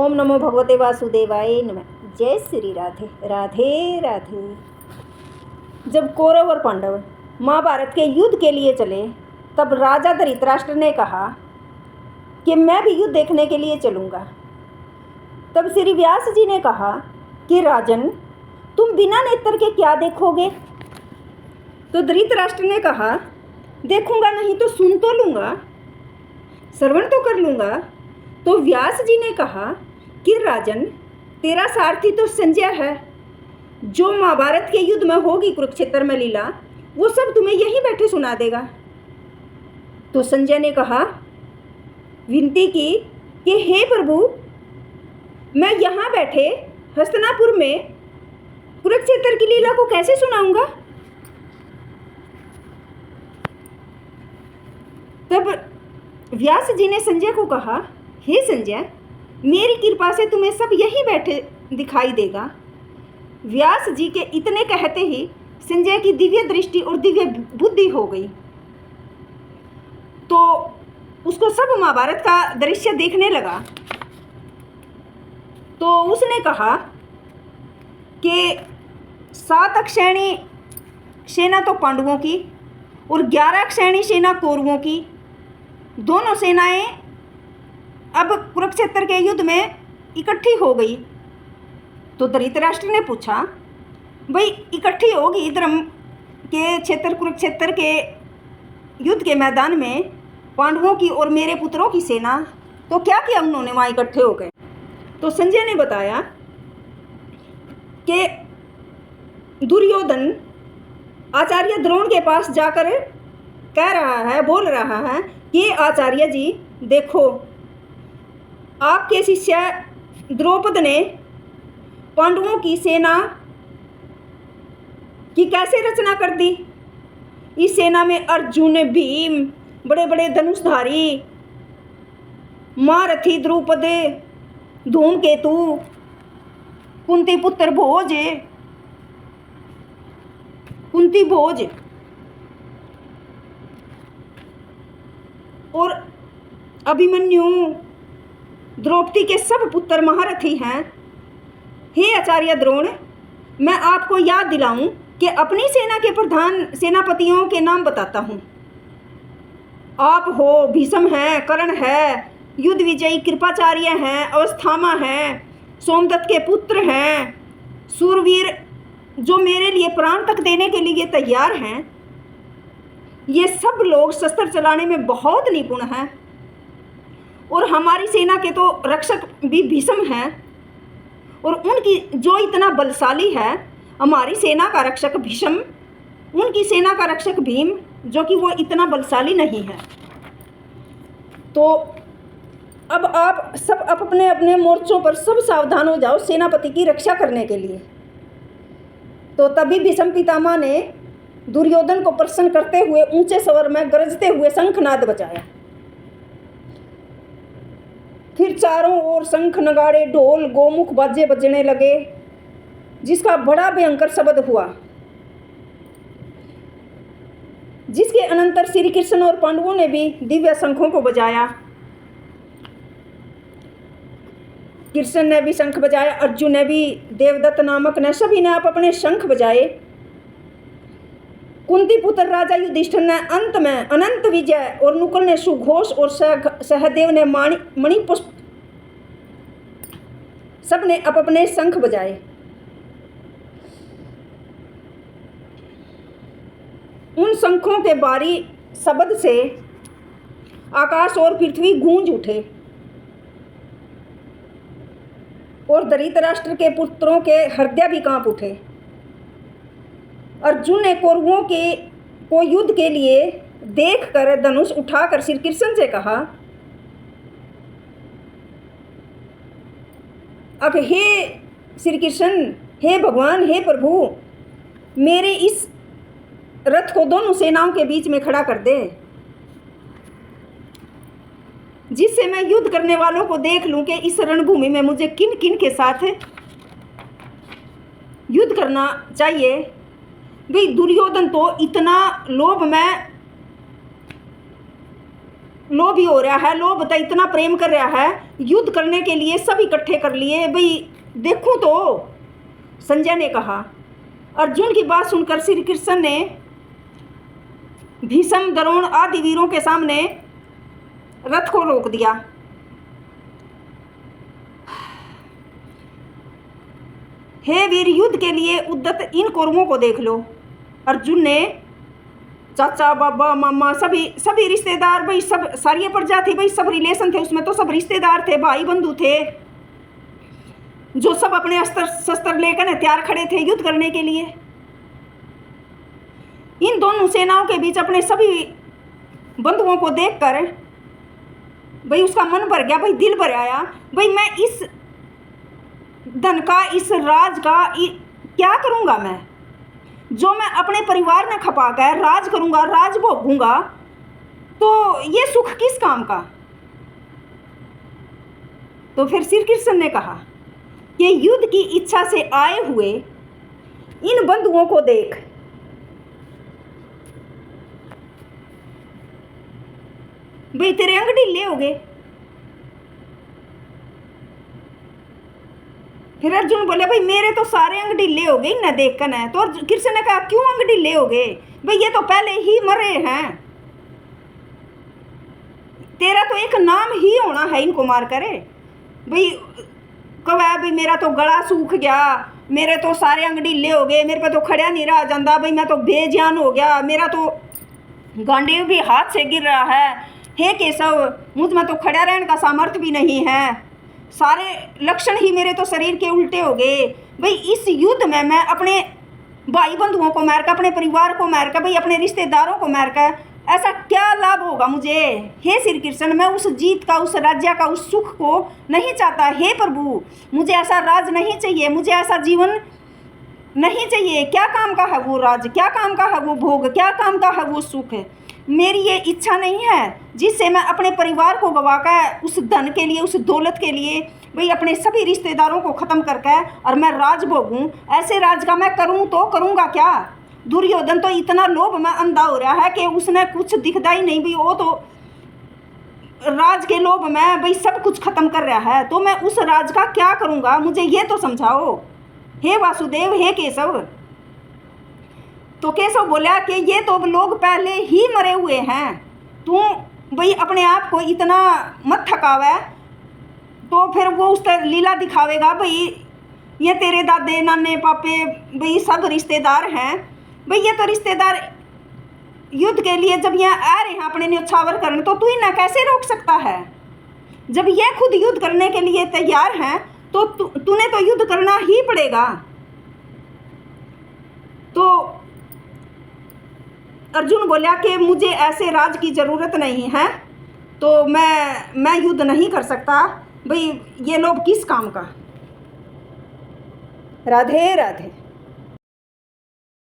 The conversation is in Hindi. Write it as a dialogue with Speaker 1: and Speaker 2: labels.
Speaker 1: ओम नमो भगवते वासुदेवाय नमः। जय श्री राधे राधे राधे। जब कौरव और पांडव महाभारत के युद्ध के लिए चले तब राजा धृतराष्ट्र ने कहा कि मैं भी युद्ध देखने के लिए चलूँगा। तब श्री व्यास जी ने कहा कि राजन, तुम बिना नेत्र के क्या देखोगे? तो धृतराष्ट्र ने कहा, देखूंगा नहीं तो सुन तो लूँगा, श्रवण तो कर लूँगा। तो व्यास जी ने कहा कि राजन, तेरा सारथी तो संजय है, जो महाभारत के युद्ध में होगी कुरुक्षेत्र में लीला, वो सब तुम्हें यहीं बैठे सुना देगा। तो संजय ने कहा, विनती की कि हे प्रभु, मैं यहाँ बैठे हस्तिनापुर में कुरुक्षेत्र की लीला को कैसे सुनाऊंगा? तब व्यास जी ने संजय को कहा, हे संजय, मेरी कृपा से तुम्हें सब यहीं बैठे दिखाई देगा। व्यास जी के इतने कहते ही संजय की दिव्य दृष्टि और दिव्य बुद्धि हो गई, तो उसको सब महाभारत का दृश्य देखने लगा। तो उसने कहा कि 7 अक्षौहिणी सेना तो पांडवों की और 11 अक्षौहिणी सेना कौरवों की, दोनों सेनाएं अब कुरुक्षेत्र के युद्ध में इकट्ठी हो गई। तो धृतराष्ट्र ने पूछा, भाई इकट्ठी होगी धर्म के क्षेत्र कुरुक्षेत्र के युद्ध के मैदान में पांडवों की और मेरे पुत्रों की सेना, तो क्या किया उन्होंने वहाँ इकट्ठे हो गए? तो संजय ने बताया कि दुर्योधन आचार्य द्रोण के पास जाकर कह रहा है, बोल रहा है कि आचार्य जी देखो, आपके शिष्य द्रौपद ने पांडवों की सेना की कैसे रचना कर दी। इस सेना में अर्जुन, भीम, बड़े बड़े धनुषधारी, महारथी द्रुपद, धूमकेतु, कुंती पुत्र भोज, कुंती भोज और अभिमन्यु, द्रौपदी के सब पुत्र महारथी हैं। हे आचार्य द्रोण, मैं आपको याद दिलाऊं कि अपनी सेना के प्रधान सेनापतियों के नाम बताता हूँ। आप हो, भीष्म हैं, कर्ण है, युद्ध विजयी कृपाचार्य हैं, अवस्थामा हैं, सोमदत्त के पुत्र हैं, सूरवीर जो मेरे लिए प्राण तक देने के लिए तैयार हैं। ये सब लोग शस्त्र चलाने में बहुत निपुण हैं और हमारी सेना के तो रक्षक भी भीष्म हैं, और उनकी जो इतना बलशाली है, हमारी सेना का रक्षक भीष्म, उनकी सेना का रक्षक भीम, जो कि वो इतना बलशाली नहीं है। तो अब आप सब अपने अपने मोर्चों पर सब सावधान हो जाओ सेनापति की रक्षा करने के लिए। तो तभी भीष्म पितामह ने दुर्योधन को प्रसन्न करते हुए ऊंचे स्वर में गरजते हुए शंखनाद बजाया। फिर चारों ओर शंख, नगाड़े, ढोल, गोमुख बाजे बजने लगे, जिसका बड़ा भयंकर शब्द हुआ, जिसके अनंतर श्री कृष्ण और पांडवों ने भी दिव्य शंखों को बजाया। कृष्ण ने भी शंख बजाया, अर्जुन ने भी, देवदत्त नामक ने, सभी ने आप अपने शंख बजाए। कुंती पुत्र राजा युधिष्ठिर ने अंत में अनंत विजय और नुकुल ने सुघोष और सहदेव ने मणिपुष्प, सब ने अपने शंख बजाए। उन शंखों के बारी शब्द से आकाश और पृथ्वी गूंज उठे और धृतराष्ट्र के पुत्रों के हृदय भी कांप उठे। अर्जुन ने कौरवों के को युद्ध के लिए देखकर धनुष उठाकर श्री कृष्ण से कहा, अब हे श्री कृष्ण, हे भगवान, हे प्रभु, मेरे इस रथ को दोनों सेनाओं के बीच में खड़ा कर दे, जिससे मैं युद्ध करने वालों को देख लूं कि इस रणभूमि में मुझे किन किन के साथ युद्ध करना चाहिए। भाई दुर्योधन तो इतना लोभ में लोभी हो रहा है, लोभ तो इतना प्रेम कर रहा है, युद्ध करने के लिए सब इकट्ठे कर लिए भाई देखूं तो। संजय ने कहा। अर्जुन की बात सुनकर श्री कृष्ण ने भीष्म, द्रोण आदि वीरों के सामने रथ को रोक दिया। हे वीर, युद्ध के लिए उद्यत इन कौरवों को देख लो। अर्जुन ने चाचा, बाबा, मामा, सभी रिश्तेदार, भाई सब सारी प्रजा थी, भाई सब रिलेशन थे उसमें, तो सब रिश्तेदार थे, भाई बंधु थे, जो सब अपने अस्त्र शस्त्र लेकर तैयार खड़े थे युद्ध करने के लिए। इन दोनों सेनाओं के बीच अपने सभी बंधुओं को देखकर भाई उसका मन भर गया, भाई दिल भर आया। भाई मैं इस धन का, इस राज का क्या करूंगा मैं, जो मैं अपने परिवार में खपा कर राज करूंगा, राज भोगूंगा, तो ये सुख किस काम का। तो फिर श्री कृष्ण ने कहा कि युद्ध की इच्छा से आए हुए इन बंधुओं को देख, भाई तेरे अंग ढीले हो गए। फिर अर्जुन बोले भाई मेरे तो सारे अंग ढीले हो गए न देख कर है। तो कृष्ण ने कहा क्यों अंग ढीले हो गए, भाई ये तो पहले ही मरे हैं, तेरा तो एक नाम ही होना है इनको मार करे। भाई कब है भाई मेरा तो गला सूख गया, मेरे तो सारे अंग ढीले हो गए, मेरे पे तो खड़ा नहीं रहा जाता, भाई मैं तो बेजान हो गया, मेरा तो गांडीव भी हाथ से गिर रहा है। हे केशव, मुझ में तो खड़ा रहने का सामर्थ्य भी नहीं है, सारे लक्षण ही मेरे तो शरीर के उल्टे हो गए। भाई इस युद्ध में मैं अपने भाई बंधुओं को मारकर, अपने परिवार को मारकर, भाई अपने रिश्तेदारों को मारकर ऐसा क्या लाभ होगा मुझे। हे श्री कृष्ण, मैं उस जीत का, उस राज्य का, उस सुख को नहीं चाहता। हे प्रभु, मुझे ऐसा राज नहीं चाहिए, मुझे ऐसा जीवन नहीं चाहिए। क्या काम का है वो राज, क्या काम का है वो भोग, क्या काम का है वो सुख। मेरी ये इच्छा नहीं है जिससे मैं अपने परिवार को गवाकर उस धन के लिए, उस दौलत के लिए भाई अपने सभी रिश्तेदारों को ख़त्म करके और मैं राज भोगूं। ऐसे राज का मैं करूं तो करूंगा क्या। दुर्योधन तो इतना लोभ में अंधा हो रहा है कि उसने कुछ दिखता ही नहीं, भी वो तो राज के लोभ में भाई सब कुछ खत्म कर रहा है। तो मैं उस राज का क्या करूंगा, मुझे ये तो समझाओ। हे वासुदेव, हे केशव। तो केशव बोला कि ये तो लोग पहले ही मरे हुए हैं, तू भाई अपने आप को इतना मत थकावे। तो फिर वो उस तरह लीला दिखावेगा, भाई ये तेरे दादे नाने पापे भाई सब रिश्तेदार हैं, भाई ये तो रिश्तेदार युद्ध के लिए जब यहाँ आ रहे हैं अपने न्योछावर करने, तो तू इन्हें कैसे रोक सकता है। जब ये खुद युद्ध करने के लिए तैयार हैं तो तूने तो युद्ध करना ही पड़ेगा। तो अर्जुन बोला कि मुझे ऐसे राज की ज़रूरत नहीं है, तो मैं युद्ध नहीं कर सकता। भाई ये लोग किस काम का। राधे राधे।